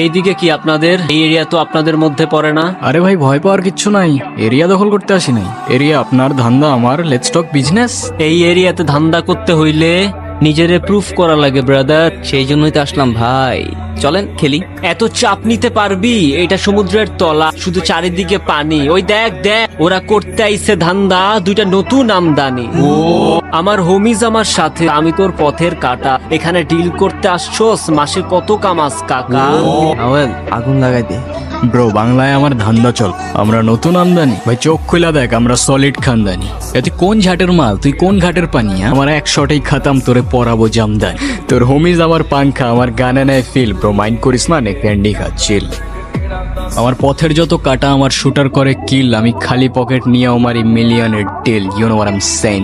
এইদিকে কি আপনাদের? এই এরিয়া তো আপনাদের মধ্যে পড়ে না। আরে ভাই ভয় পাওয়ার কিচ্ছু নাই, এরিয়া দখল করতে আসি নাই। এরিয়া আপনার, ধান্দা আমার, লেটস টক বিজনেস। এই এরিয়াতে ধান্দা করতে হইলে নিজেরে প্রুফ করা লাগে ব্রাদার। সেই জন্যই তো আসলাম ভাই, চলেন খেলি। এত চাপ নিতে পারবি? এটা সমুদ্রের তলা, শুধু চারিদিকে পানি। ওই দেখ দেখ, ওরা করতে আইছে ধান্দা, দুইটা নতুন আমদানি। আমার হোমিজ আমার সাথে, আমি তোর পথের কাটা। এখানে ডিল করতে আসছোস, মাসে কত কামাস কাকা? আওয়াল আগুন লাগাই দে। ব্রো বাংলায় আমার ধান্দা চল, আমরা নতুন আমদানি। ভাই চোখ খুলা দেখ, আমরা সলিড খানদানি। তুই কোন ঘাটের মাল, তুই কোন ঘাটের পানি? আমার এক শটেই খাতাম, তোরে পরাবো জামদানি। তোর হোমিজ আমার পাংখা, আমার গানে নেয় ফিল। ব্রো মাইন্ড করিস না, নে ক্যান্ডি খা, চিল। আমার পথের যত কাটা আমার শুটার করে কিল, আমি খালি পকেট নিয়ে আমার মিলিয়নের ডিল। You know what I am saying,